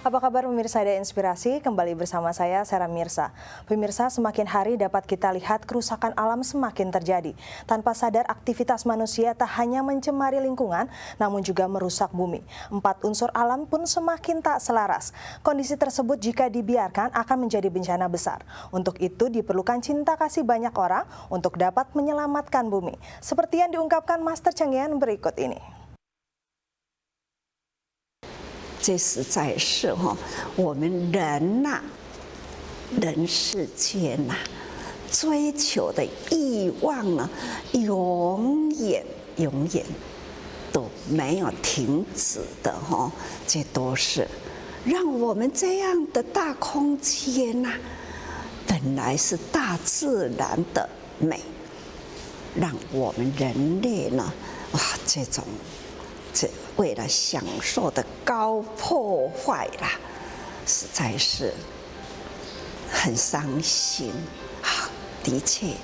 Apa kabar pemirsa Daya Inspirasi? Kembali bersama saya, Sarah Mirsa. Pemirsa, semakin hari dapat kita lihat kerusakan alam semakin terjadi. Tanpa sadar, aktivitas manusia tak hanya mencemari lingkungan, namun juga merusak bumi. 4 unsur alam pun semakin tak selaras. Kondisi tersebut jika dibiarkan akan menjadi bencana besar. Untuk itu diperlukan cinta kasih banyak orang untuk dapat menyelamatkan bumi. Seperti yang diungkapkan Master Cheng Yan berikut ini. 这实在是我们人呐、人世间呐、追求的欲望呢，永远都没有停止的这都是让我们这样的大空间呐、本来是大自然的美，让我们人类呢，这为了享受的高破坏啦，实在是很伤心啊！的确，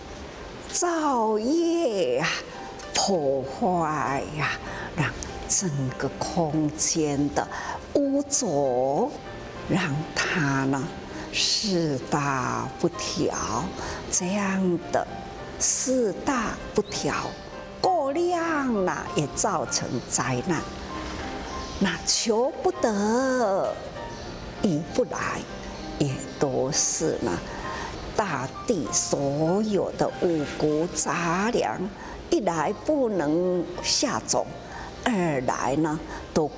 造业啊，破坏呀、让整个空间的污浊，让它呢四大不调，这样的四大不调。 过量了也造成灾难，那求不得，已不来，也都是呢大地所有的五谷杂粮，一来不能下种，二来呢都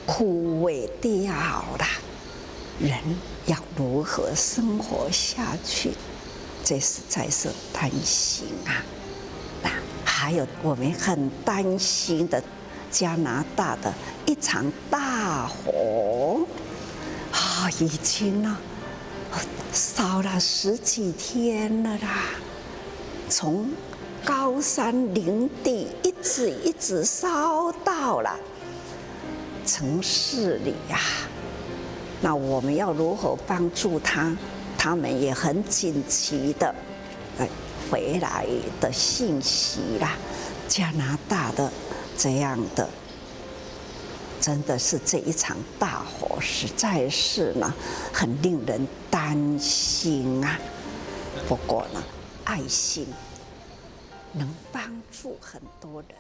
枯萎掉了，人要如何生活下去？这实在是担心啊！ 还有我们很担心的加拿大的一场大火啊，已经呢烧了10几天了啦，从高山林地一直烧到了城市里呀。那我们要如何帮助他？他们也很紧急的回来的信息啦，加拿大的这样的，真的是这一场大火，实在是呢，很令人担心啊。不过呢，爱心能帮助很多人。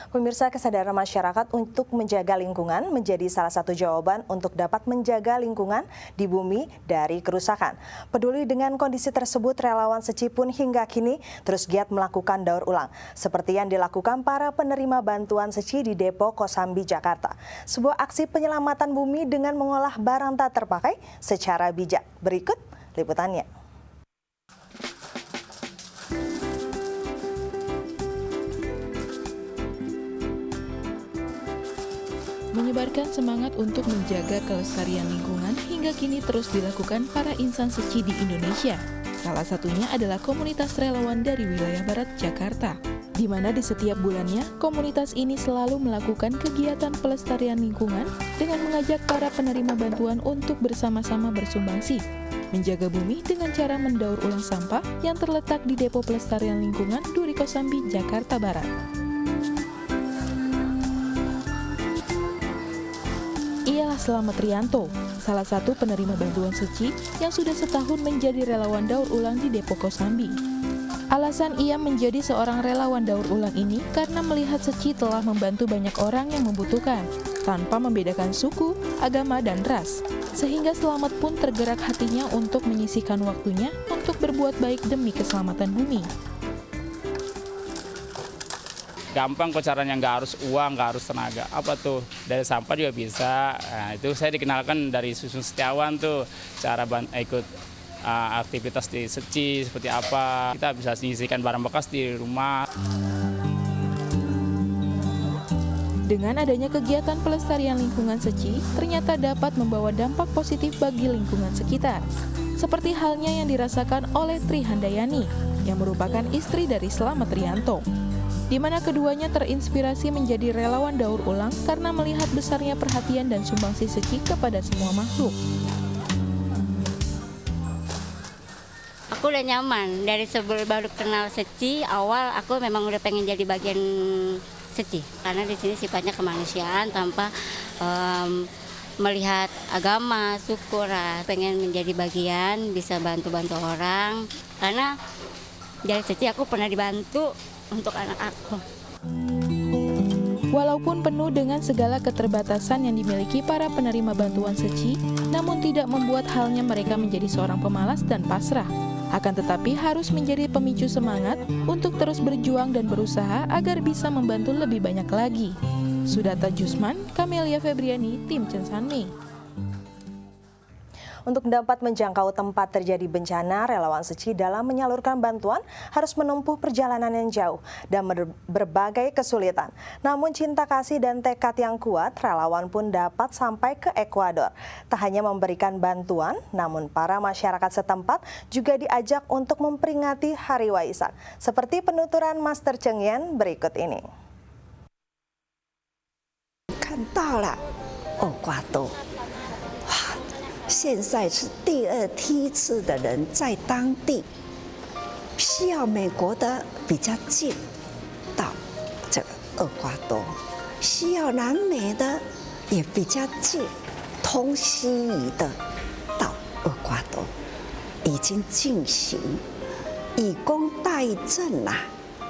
Pemirsa, kesadaran masyarakat untuk menjaga lingkungan menjadi salah satu jawaban untuk dapat menjaga lingkungan di bumi dari kerusakan. Peduli dengan kondisi tersebut, relawan Seci pun hingga kini terus giat melakukan daur ulang, seperti yang dilakukan para penerima bantuan Seci di Depo Kosambi, Jakarta. Sebuah aksi penyelamatan bumi dengan mengolah barang tak terpakai secara bijak. Berikut liputannya. Menyebarkan semangat untuk menjaga kelestarian lingkungan hingga kini terus dilakukan para insan Seci di Indonesia. Salah satunya adalah komunitas relawan dari wilayah barat Jakarta, di mana di setiap bulannya komunitas ini selalu melakukan kegiatan pelestarian lingkungan dengan mengajak para penerima bantuan untuk bersama-sama bersumbangsi, menjaga bumi dengan cara mendaur ulang sampah yang terletak di Depo Pelestarian Lingkungan Duri Kosambi, Jakarta Barat. Ialah Slamet Rianto, salah satu penerima bantuan Seci yang sudah setahun menjadi relawan daur ulang di Depo Kosambi. Alasan ia menjadi seorang relawan daur ulang ini karena melihat Seci telah membantu banyak orang yang membutuhkan, tanpa membedakan suku, agama, dan ras. Sehingga Slamet pun tergerak hatinya untuk menyisihkan waktunya untuk berbuat baik demi keselamatan bumi. Gampang kok caranya, nggak harus uang, nggak harus tenaga. Apa tuh, dari sampah juga bisa. Nah, itu saya dikenalkan dari Susun Setiawan tuh, cara ikut aktivitas di Seci seperti apa. Kita bisa menyisihkan barang bekas di rumah. Dengan adanya kegiatan pelestarian lingkungan Seci, ternyata dapat membawa dampak positif bagi lingkungan sekitar. Seperti halnya yang dirasakan oleh Tri Handayani, yang merupakan istri dari Slamet Rianto, di mana keduanya terinspirasi menjadi relawan daur ulang karena melihat besarnya perhatian dan sumbangsi Seci kepada semua makhluk. Aku udah nyaman dari sebelum baru kenal Seci, awal aku memang udah pengen jadi bagian Seci karena di sini sifatnya kemanusiaan tanpa melihat agama, syukur lah. Pengen menjadi bagian, bisa bantu-bantu orang. Karena dari kecil aku pernah dibantu untuk anak aku. Walaupun penuh dengan segala keterbatasan yang dimiliki para penerima bantuan seci, namun tidak membuat halnya mereka menjadi seorang pemalas dan pasrah. Akan tetapi harus menjadi pemicu semangat untuk terus berjuang dan berusaha agar bisa membantu lebih banyak lagi. Sudata Jusman, Camelia Febriani, Tim Censanme. Untuk dapat menjangkau tempat terjadi bencana, relawan seci dalam menyalurkan bantuan harus menempuh perjalanan yang jauh dan berbagai kesulitan. Namun cinta kasih dan tekad yang kuat, relawan pun dapat sampai ke Ekuador. Tak hanya memberikan bantuan, namun para masyarakat setempat juga diajak untuk memperingati Hari Waisak. Seperti penuturan Master Cheng Yen berikut ini. 看到了Ekuador。现在是第2梯次的人在当地，需要美国的比较近，到这个厄瓜多；需要南美的也比较近，通西移的到厄瓜多，已经进行以工代赈啊，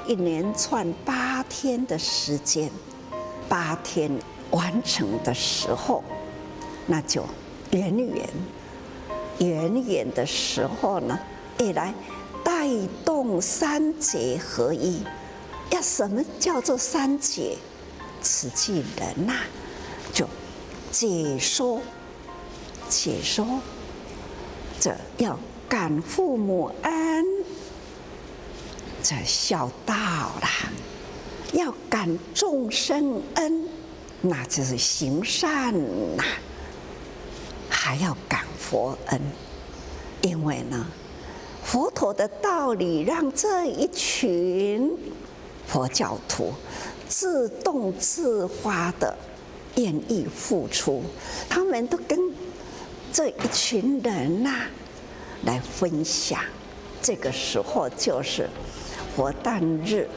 一连串8天的时间，8天完成的时候，那就。远远的时候呢，也来带动3节合一。要什么叫做3节？慈济人呐，就解说，这要感父母恩，这孝道啦；要感众生恩，那就是行善呐。还要感佛恩，因为呢，佛陀的道理让这一群佛教徒自动自发的愿意付出，他们都跟这一群人呐来分享。这个时候就是佛诞日，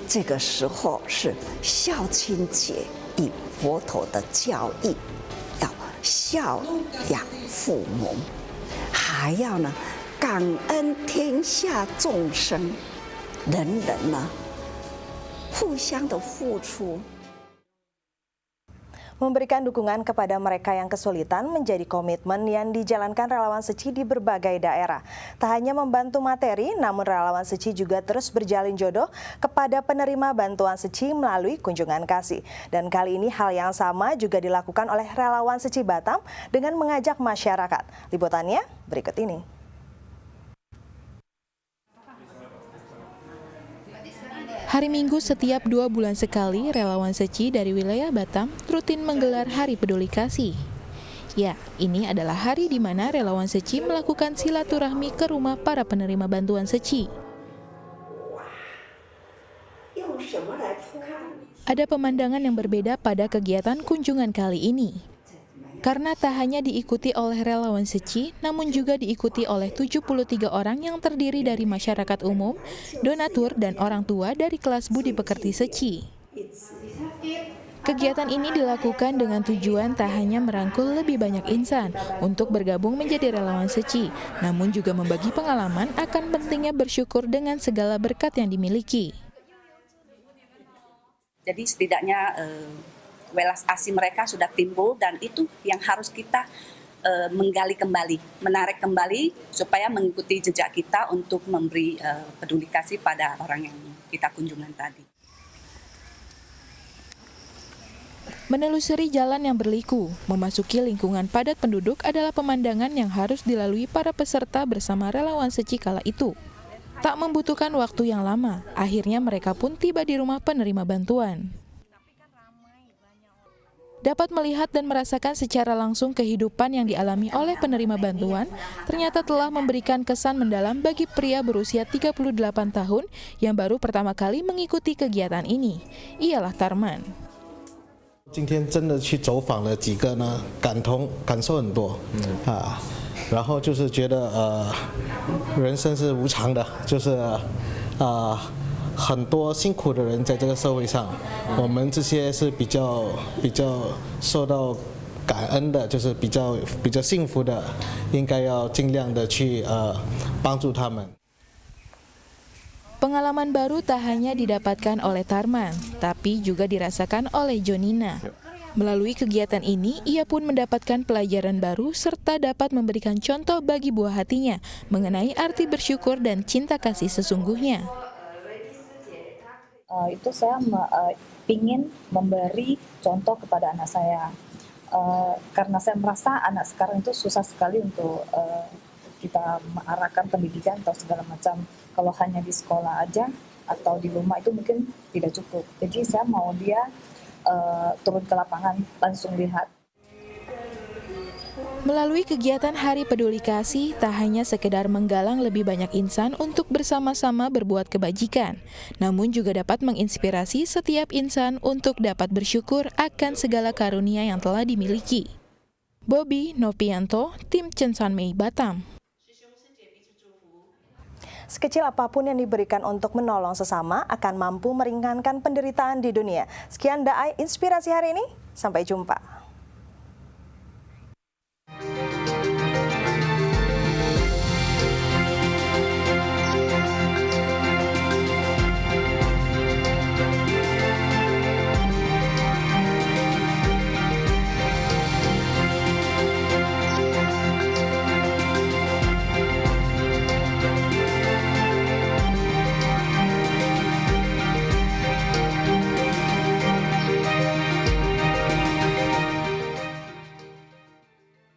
这个时候是孝亲节，以佛陀的教义。孝养父母，还要呢感恩天下众生，人人呢互相的付出。 Memberikan dukungan kepada mereka yang kesulitan menjadi komitmen yang dijalankan relawan seci di berbagai daerah. Tak hanya membantu materi, namun relawan seci juga terus berjalin jodoh kepada penerima bantuan seci melalui kunjungan kasih. Dan kali ini hal yang sama juga dilakukan oleh relawan seci Batam dengan mengajak masyarakat. Liputannya berikut ini. Hari Minggu setiap 2 bulan sekali, relawan seci dari wilayah Batam rutin menggelar Hari Peduli Kasih. Ya, ini adalah hari di mana relawan seci melakukan silaturahmi ke rumah para penerima bantuan seci. Ada pemandangan yang berbeda pada kegiatan kunjungan kali ini. Karena tak hanya diikuti oleh relawan seci, namun juga diikuti oleh 73 orang yang terdiri dari masyarakat umum, donatur, dan orang tua dari kelas budi pekerti seci. Kegiatan ini dilakukan dengan tujuan tak hanya merangkul lebih banyak insan untuk bergabung menjadi relawan seci, namun juga membagi pengalaman akan pentingnya bersyukur dengan segala berkat yang dimiliki. Jadi setidaknya welas asih mereka sudah timbul dan itu yang harus kita menggali kembali, menarik kembali supaya mengikuti jejak kita untuk memberi peduli kasih pada orang yang kita kunjungan tadi. Menelusuri jalan yang berliku, memasuki lingkungan padat penduduk adalah pemandangan yang harus dilalui para peserta bersama relawan seci kala itu. Tak membutuhkan waktu yang lama, akhirnya mereka pun tiba di rumah penerima bantuan. Dapat melihat dan merasakan secara langsung kehidupan yang dialami oleh penerima bantuan, ternyata telah memberikan kesan mendalam bagi pria berusia 38 tahun yang baru pertama kali mengikuti kegiatan ini. Ialah Tarman. 今天真的去走访了几个呢，感受很多，然后就是觉得人生是无常的，就是很多辛苦的人在这个社会上，我们这些是比较受到感恩的，就是比较幸福的，应该要尽量的去帮助他们。 Pengalaman baru tak hanya didapatkan oleh Tarman, tapi juga dirasakan oleh Jonina. Melalui kegiatan ini, ia pun mendapatkan pelajaran baru serta dapat memberikan contoh bagi buah hatinya mengenai arti bersyukur dan cinta kasih sesungguhnya. Itu saya ingin memberi contoh kepada anak saya, karena saya merasa anak sekarang itu susah sekali untuk kita mengarahkan pendidikan atau segala macam. Kalau hanya di sekolah aja atau di rumah itu mungkin tidak cukup. Jadi saya mau dia turun ke lapangan, langsung lihat. Melalui kegiatan Hari Peduli Kasih, tak hanya sekedar menggalang lebih banyak insan untuk bersama-sama berbuat kebajikan, namun juga dapat menginspirasi setiap insan untuk dapat bersyukur akan segala karunia yang telah dimiliki. Bobby Nopianto, Tim Censanmei, Batam. Sekecil apapun yang diberikan untuk menolong sesama akan mampu meringankan penderitaan di dunia. Sekian Daai Inspirasi hari ini, sampai jumpa.